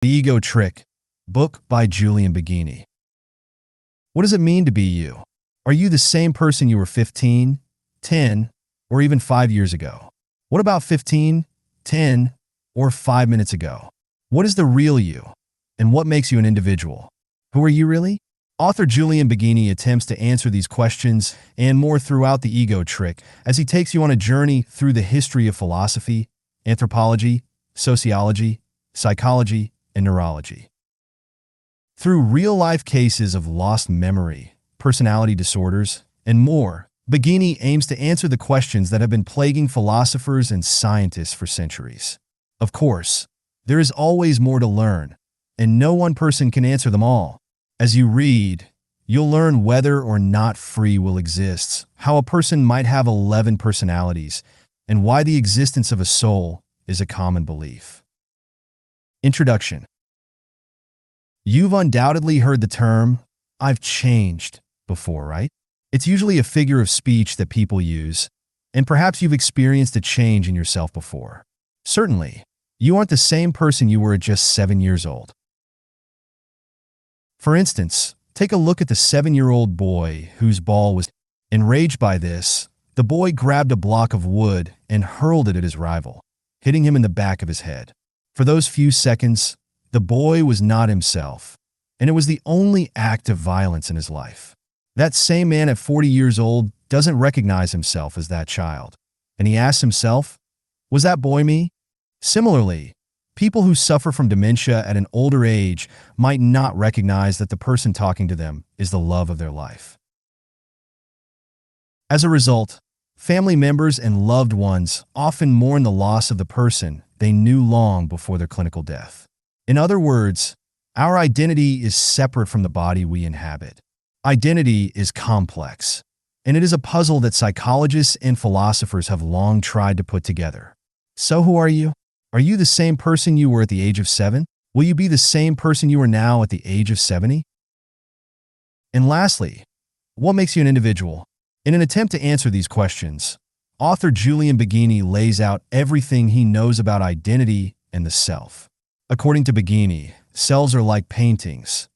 The Ego Trick, book by Julian Baggini. What does it mean to be you? Are you the same person you were 15, 10, or even 5 years ago? What about 15, 10, or 5 minutes ago? What is the real you? And what makes you an individual? Who are you really? Author Julian Baggini attempts to answer these questions and more throughout The Ego Trick as he takes you on a journey through the history of philosophy, anthropology, sociology, psychology, and neurology. Through real-life cases of lost memory, personality disorders, and more, Baggini aims to answer the questions that have been plaguing philosophers and scientists for centuries. Of course, there is always more to learn, and no one person can answer them all. As you read, you'll learn whether or not free will exists, how a person might have 11 personalities, and why the existence of a soul is a common belief. Introduction. You've undoubtedly heard the term, "I've changed," before, right? It's usually a figure of speech that people use, and perhaps you've experienced a change in yourself before. Certainly, you aren't the same person you were at just 7 years old. For instance, take a look at the 7-year-old boy whose ball was enraged by this. The boy grabbed a block of wood and hurled it at his rival, hitting him in the back of his head. For those few seconds, the boy was not himself, and it was the only act of violence in his life. That same man at 40 years old doesn't recognize himself as that child, and he asks himself, "Was that boy me?" Similarly, people who suffer from dementia at an older age might not recognize that the person talking to them is the love of their life. As a result, family members and loved ones often mourn the loss of the person they knew long before their clinical death. In other words, our identity is separate from the body we inhabit. Identity is complex, and it is a puzzle that psychologists and philosophers have long tried to put together. So who are you? Are you the same person you were at the age of 7? Will you be the same person you are now at the age of 70? And lastly, what makes you an individual? In an attempt to answer these questions, author Julian Baggini lays out everything he knows about identity and the self. According to Baggini, cells are like paintings.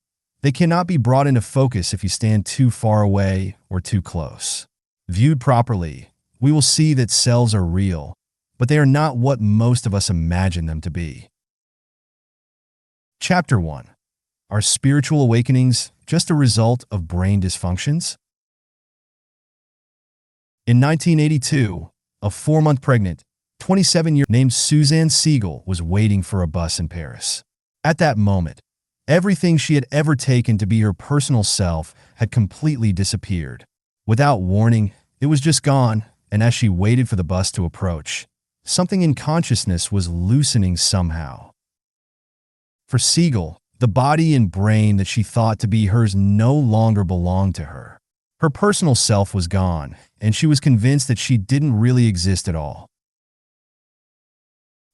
They cannot be brought into focus if you stand too far away or too close. Viewed properly, we will see that cells are real, but they are not what most of us imagine them to be. Chapter 1. Are spiritual awakenings just a result of brain dysfunctions? In 1982, a 4-month pregnant, 27-year-old named Suzanne Siegel was waiting for a bus in Paris. At that moment, everything she had ever taken to be her personal self had completely disappeared. Without warning, it was just gone, and as she waited for the bus to approach, something in consciousness was loosening somehow. For Siegel, the body and brain that she thought to be hers no longer belonged to her. Her personal self was gone, and she was convinced that she didn't really exist at all.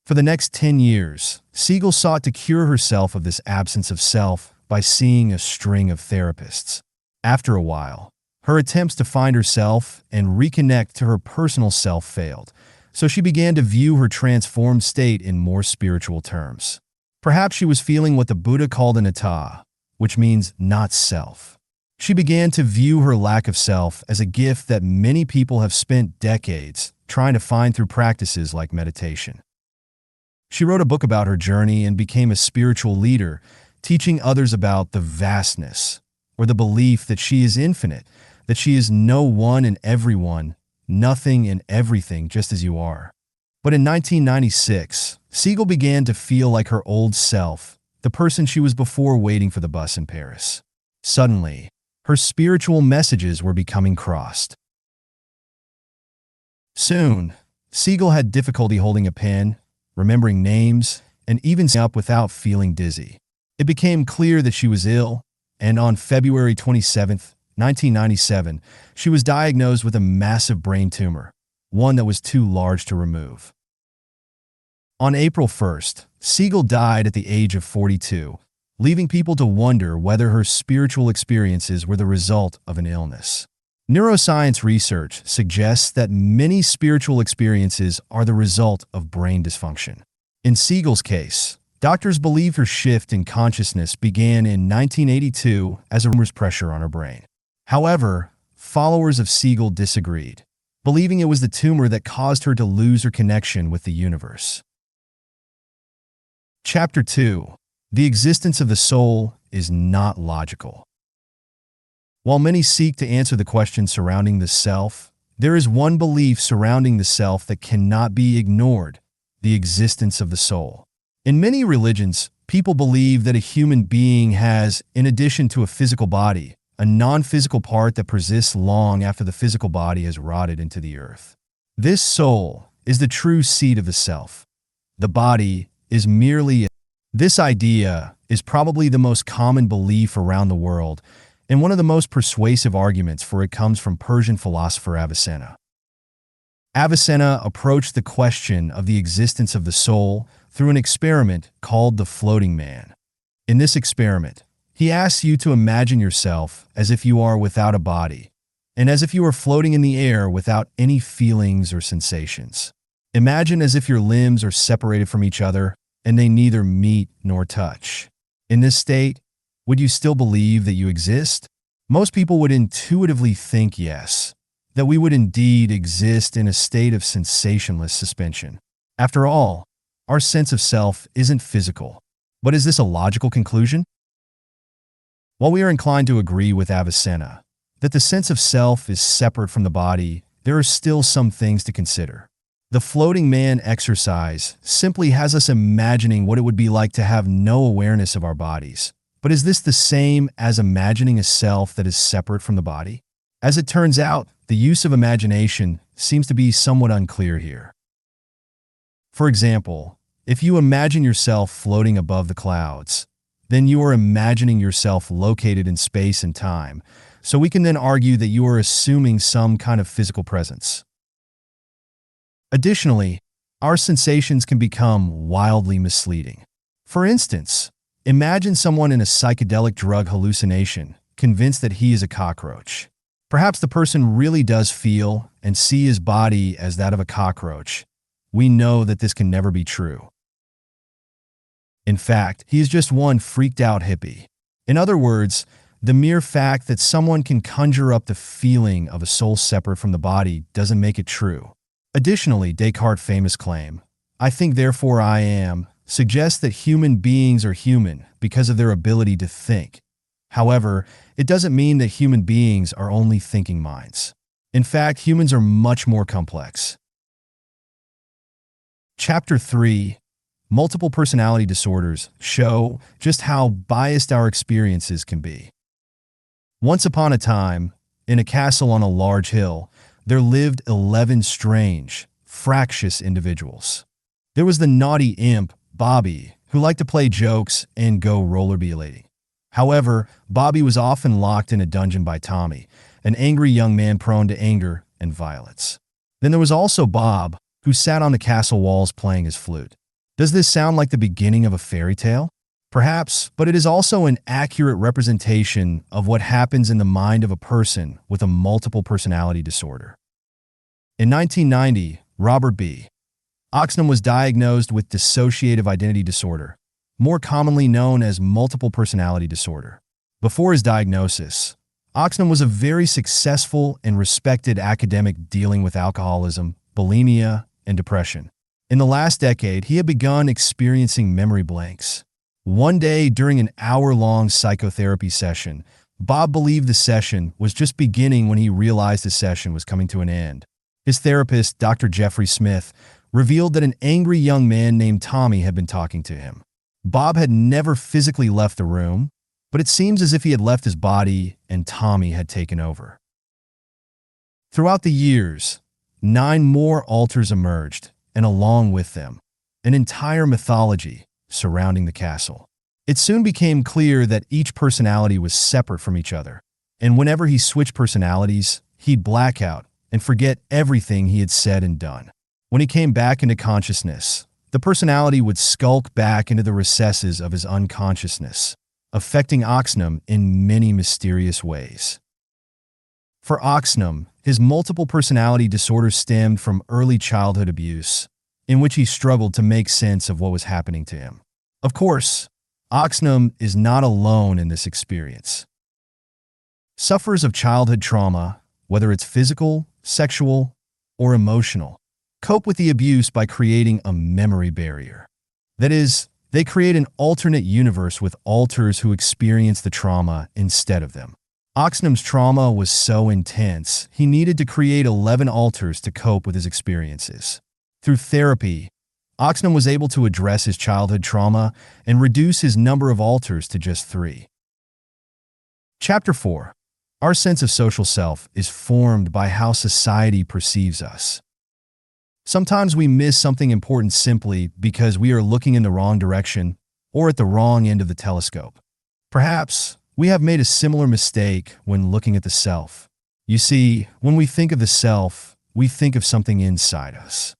For the next 10 years, Siegel sought to cure herself of this absence of self by seeing a string of therapists. After a while, her attempts to find herself and reconnect to her personal self failed, so she began to view her transformed state in more spiritual terms. Perhaps she was feeling what the Buddha called anatta, which means not self. She began to view her lack of self as a gift that many people have spent decades trying to find through practices like meditation. She wrote a book about her journey and became a spiritual leader, teaching others about the vastness, or the belief that she is infinite, that she is no one and everyone, nothing and everything just as you are. But in 1996, Siegel began to feel like her old self, the person she was before waiting for the bus in Paris. Suddenly, her spiritual messages were becoming crossed. Soon, Siegel had difficulty holding a pen, remembering names, and even sitting up without feeling dizzy. It became clear that she was ill, and on February 27, 1997, she was diagnosed with a massive brain tumor, one that was too large to remove. On April 1st, Siegel died at the age of 42, leaving people to wonder whether her spiritual experiences were the result of an illness. Neuroscience research suggests that many spiritual experiences are the result of brain dysfunction. In Siegel's case, Doctors believe her shift in consciousness began in 1982 as a rumor's pressure on her brain. However, followers of Siegel disagreed, believing it was the tumor that caused her to lose her connection with the universe. Chapter 2. The existence of the soul is not logical. While many seek to answer the question surrounding the self, there is one belief surrounding the self that cannot be ignored: the existence of the soul. In many religions, people believe that a human being has, in addition to a physical body, a non-physical part that persists long after the physical body has rotted into the earth. This soul is the true seat of the self. The body is merely. This idea is probably the most common belief around the world, and one of the most persuasive arguments for it comes from Persian philosopher Avicenna. Avicenna approached the question of the existence of the soul through an experiment called the floating man. In this experiment, he asks you to imagine yourself as if you are without a body, and as if you are floating in the air without any feelings or sensations. Imagine as if your limbs are separated from each other and they neither meet nor touch. In this state, would you still believe that you exist? Most people would intuitively think yes, that we would indeed exist in a state of sensationless suspension. After all, our sense of self isn't physical. But is this a logical conclusion? While we are inclined to agree with Avicenna that the sense of self is separate from the body, there are still some things to consider. The floating man exercise simply has us imagining what it would be like to have no awareness of our bodies. But is this the same as imagining a self that is separate from the body? As it turns out, the use of imagination seems to be somewhat unclear here. For example, if you imagine yourself floating above the clouds, then you are imagining yourself located in space and time, so we can then argue that you are assuming some kind of physical presence. Additionally, our sensations can become wildly misleading. For instance, imagine someone in a psychedelic drug hallucination, convinced that he is a cockroach. Perhaps the person really does feel and see his body as that of a cockroach. We know that this can never be true. In fact, he is just one freaked-out hippie. In other words, the mere fact that someone can conjure up the feeling of a soul separate from the body doesn't make it true. Additionally, Descartes' famous claim, "I think therefore I am," suggests that human beings are human because of their ability to think. However, it doesn't mean that human beings are only thinking minds. In fact, humans are much more complex. Chapter 3. Multiple personality disorders show just how biased our experiences can be. Once upon a time, in a castle on a large hill, there lived 11 strange, fractious individuals. There was the naughty imp, Bobby, who liked to play jokes and go rollerblading. However, Bobby was often locked in a dungeon by Tommy, an angry young man prone to anger and violence. Then there was also Bob, who sat on the castle walls playing his flute. Does this sound like the beginning of a fairy tale? Perhaps, but it is also an accurate representation of what happens in the mind of a person with a multiple personality disorder. In 1990, Robert B. Oxnam was diagnosed with dissociative identity disorder, more commonly known as multiple personality disorder. Before his diagnosis, Oxnam was a very successful and respected academic dealing with alcoholism, bulimia, and depression. In the last decade, he had begun experiencing memory blanks. One day, during an hour-long psychotherapy session, Bob believed the session was just beginning when he realized the session was coming to an end. His therapist, Dr. Jeffrey Smith, revealed that an angry young man named Tommy had been talking to him. Bob had never physically left the room, but it seems as if he had left his body and Tommy had taken over. Throughout the years, 9 more altars emerged, and along with them, an entire mythology surrounding the castle. It soon became clear that each personality was separate from each other, and whenever he switched personalities, he'd black out and forget everything he had said and done. When he came back into consciousness, the personality would skulk back into the recesses of his unconsciousness, affecting Oxnam in many mysterious ways. For Oxnam, his multiple personality disorder stemmed from early childhood abuse, in which he struggled to make sense of what was happening to him. Of course, Oxnam is not alone in this experience. Sufferers of childhood trauma, whether it's physical, sexual, or emotional, cope with the abuse by creating a memory barrier. That is, they create an alternate universe with alters who experience the trauma instead of them. Oxnam's trauma was so intense, he needed to create 11 alters to cope with his experiences. Through therapy, Oxnam was able to address his childhood trauma and reduce his number of alters to just 3. Chapter 4. Our sense of social self is formed by how society perceives us. Sometimes we miss something important simply because we are looking in the wrong direction or at the wrong end of the telescope. Perhaps we have made a similar mistake when looking at the self. You see, when we think of the self, we think of something inside us.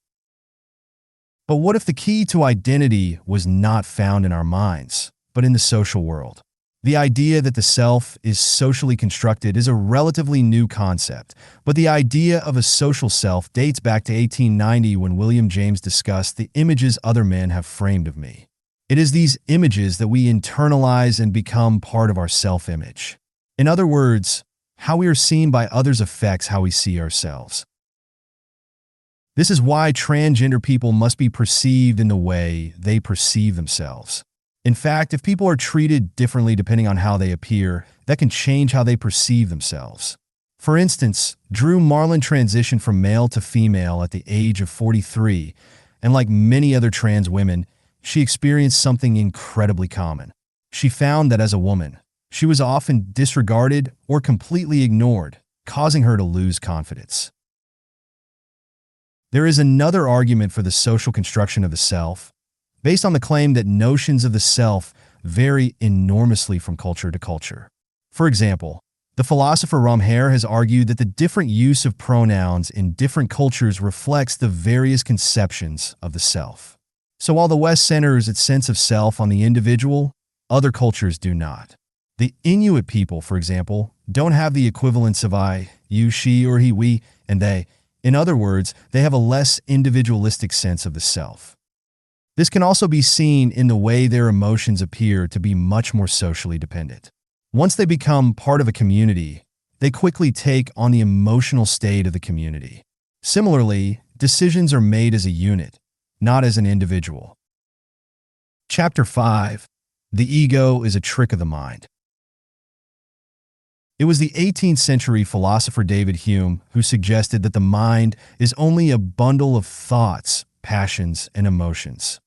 But what if the key to identity was not found in our minds, but in the social world? The idea that the self is socially constructed is a relatively new concept, but the idea of a social self dates back to 1890 when William James discussed the images other men have framed of me. It is these images that we internalize and become part of our self-image. In other words, how we are seen by others affects how we see ourselves. This is why transgender people must be perceived in the way they perceive themselves. In fact, if people are treated differently depending on how they appear, that can change how they perceive themselves. For instance, Drew Marlin transitioned from male to female at the age of 43, and like many other trans women, she experienced something incredibly common. She found that as a woman, she was often disregarded or completely ignored, causing her to lose confidence. There is another argument for the social construction of the self, based on the claim that notions of the self vary enormously from culture to culture. For example, the philosopher Romher has argued that the different use of pronouns in different cultures reflects the various conceptions of the self. So while the West centers its sense of self on the individual, other cultures do not. The Inuit people, for example, don't have the equivalents of I, you, she, or he, we, and they. In other words, they have a less individualistic sense of the self. This can also be seen in the way their emotions appear to be much more socially dependent. Once they become part of a community, they quickly take on the emotional state of the community. Similarly, decisions are made as a unit, not as an individual. Chapter 5. The ego is a trick of the mind. It was the 18th century philosopher David Hume who suggested that the mind is only a bundle of thoughts, passions, and emotions.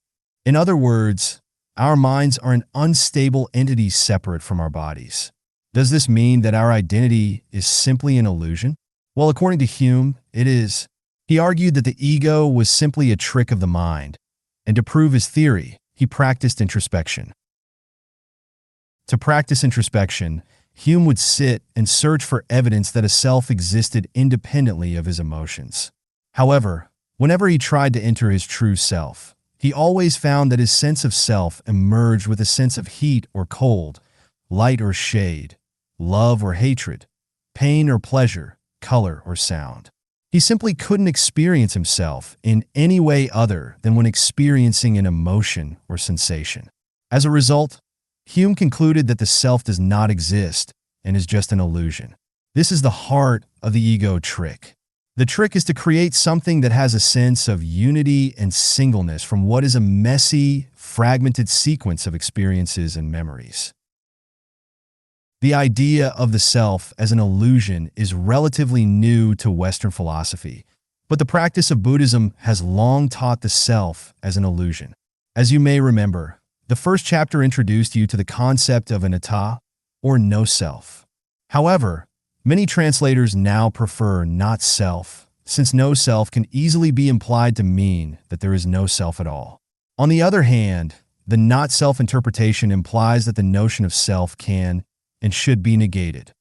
In other words, our minds are an unstable entity separate from our bodies. Does this mean that our identity is simply an illusion? Well, according to Hume, it is. He argued that the ego was simply a trick of the mind, and to prove his theory, he practiced introspection. To practice introspection, Hume would sit and search for evidence that a self existed independently of his emotions. However, whenever he tried to enter his true self, he always found that his sense of self emerged with a sense of heat or cold, light or shade, love or hatred, pain or pleasure, color or sound. He simply couldn't experience himself in any way other than when experiencing an emotion or sensation. As a result, Hume concluded that the self does not exist and is just an illusion. This is the heart of the ego trick. The trick is to create something that has a sense of unity and singleness from what is a messy, fragmented sequence of experiences and memories. The idea of the self as an illusion is relatively new to Western philosophy, but the practice of Buddhism has long taught the self as an illusion. As you may remember, the first chapter introduced you to the concept of anatta, or no self. However, many translators now prefer not self, since no self can easily be implied to mean that there is no self at all. On the other hand, the not self interpretation implies that the notion of self can and should be negated.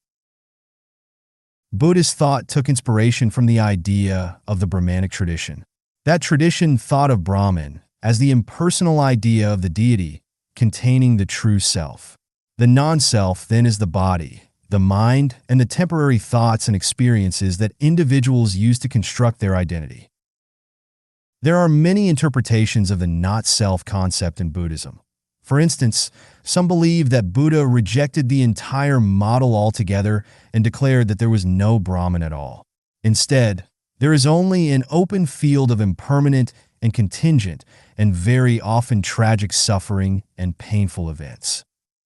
Buddhist thought took inspiration from the idea of the Brahmanic tradition. That tradition thought of Brahman as the impersonal idea of the deity containing the true self. The non-self then is the body, the mind, and the temporary thoughts and experiences that individuals use to construct their identity. There are many interpretations of the not-self concept in Buddhism. For instance, some believe that Buddha rejected the entire model altogether and declared that there was no Brahman at all. Instead, there is only an open field of impermanent and contingent and very often tragic suffering and painful events.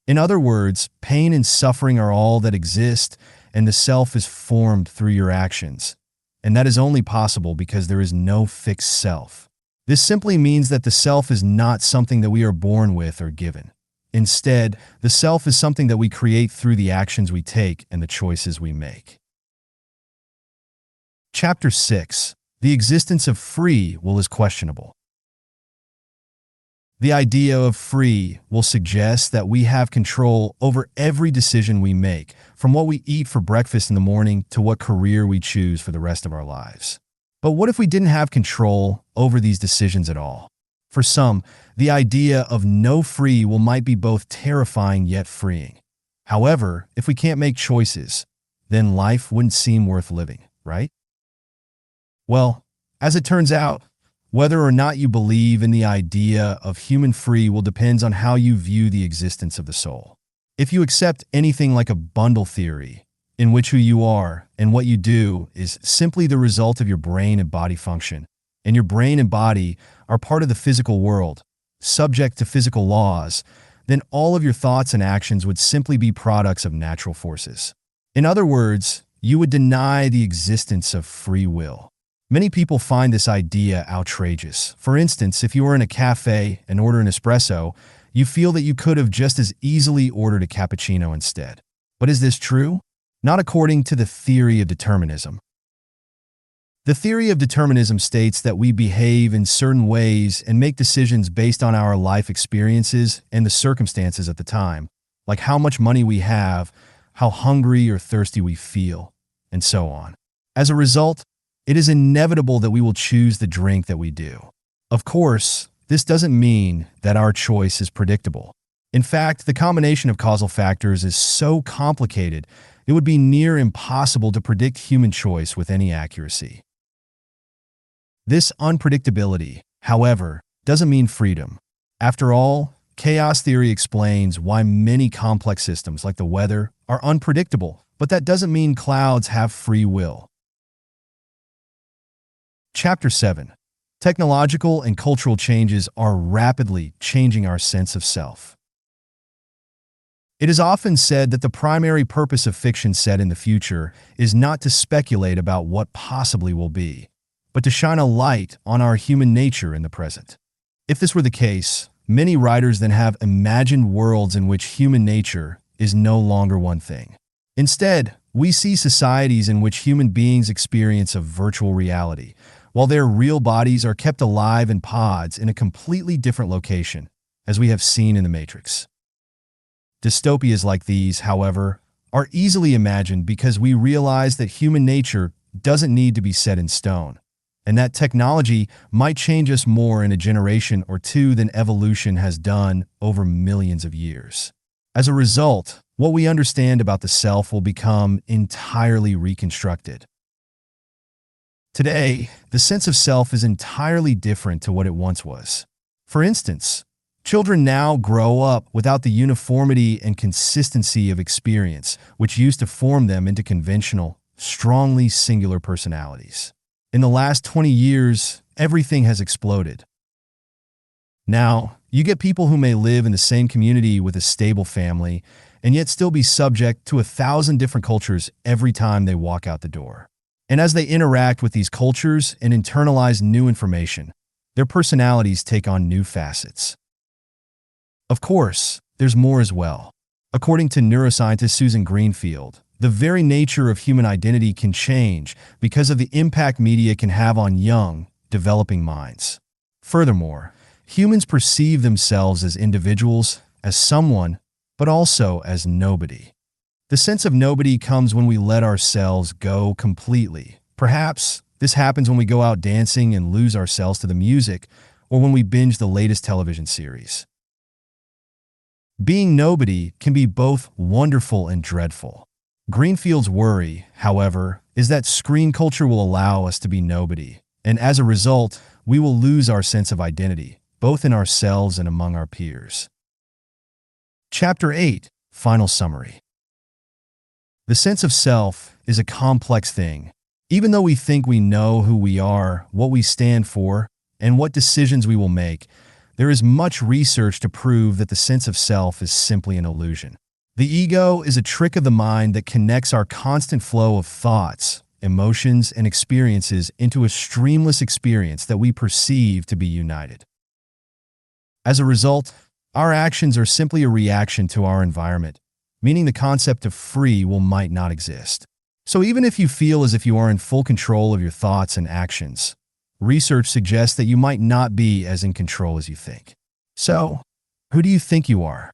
In other words, pain and suffering are all that exist, and the self is formed through your actions. And that is only possible because there is no fixed self. This simply means that the self is not something that we are born with or given. Instead, the self is something that we create through the actions we take and the choices we make. Chapter 6. The existence of free will is questionable. The idea of free will suggests that we have control over every decision we make, from what we eat for breakfast in the morning to what career we choose for the rest of our lives. But what if we didn't have control over these decisions at all? For some, the idea of no free will might be both terrifying yet freeing. However, if we can't make choices, then life wouldn't seem worth living, right? Well, as it turns out, whether or not you believe in the idea of human free will depends on how you view the existence of the soul. If you accept anything like a bundle theory, in which who you are and what you do is simply the result of your brain and body function, and your brain and body are part of the physical world, subject to physical laws, then all of your thoughts and actions would simply be products of natural forces. In other words, you would deny the existence of free will. Many people find this idea outrageous. For instance, if you were in a cafe and order an espresso, you feel that you could have just as easily ordered a cappuccino instead. But is this true? Not according to the theory of determinism. The theory of determinism states that we behave in certain ways and make decisions based on our life experiences and the circumstances at the time, like how much money we have, how hungry or thirsty we feel, and so on. As a result, it is inevitable that we will choose the drink that we do. Of course, this doesn't mean that our choice is predictable. In fact, the combination of causal factors is so complicated, it would be near impossible to predict human choice with any accuracy. This unpredictability, however, doesn't mean freedom. After all, chaos theory explains why many complex systems like the weather are unpredictable, but that doesn't mean clouds have free will. Chapter 7. Technological and cultural changes are rapidly changing our sense of self. It is often said that the primary purpose of fiction set in the future is not to speculate about what possibly will be, but to shine a light on our human nature in the present. If this were the case, many writers then have imagined worlds in which human nature is no longer one thing. Instead, we see societies in which human beings experience a virtual reality, while their real bodies are kept alive in pods in a completely different location, as we have seen in The Matrix. Dystopias like these, however, are easily imagined because we realize that human nature doesn't need to be set in stone, and that technology might change us more in a generation or two than evolution has done over millions of years. As a result, what we understand about the self will become entirely reconstructed. Today, the sense of self is entirely different to what it once was. For instance, children now grow up without the uniformity and consistency of experience, which used to form them into conventional, strongly singular personalities. In the last 20 years, everything has exploded. Now, you get people who may live in the same community with a stable family, and yet still be subject to 1,000 different cultures every time they walk out the door. And as they interact with these cultures and internalize new information, their personalities take on new facets. Of course, there's more as well. According to neuroscientist Susan Greenfield, the very nature of human identity can change because of the impact media can have on young, developing minds. Furthermore, humans perceive themselves as individuals, as someone, but also as nobody. The sense of nobody comes when we let ourselves go completely. Perhaps this happens when we go out dancing and lose ourselves to the music, or when we binge the latest television series. Being nobody can be both wonderful and dreadful. Greenfield's worry, however, is that screen culture will allow us to be nobody, and as a result, we will lose our sense of identity, both in ourselves and among our peers. Chapter 8, Final Summary. The sense of self is a complex thing. Even though we think we know who we are, what we stand for, and what decisions we will make, there is much research to prove that the sense of self is simply an illusion. The ego is a trick of the mind that connects our constant flow of thoughts, emotions, and experiences into a streamless experience that we perceive to be united. As a result, our actions are simply a reaction to our environment, meaning the concept of free will might not exist. So even if you feel as if you are in full control of your thoughts and actions, research suggests that you might not be as in control as you think. So, who do you think you are?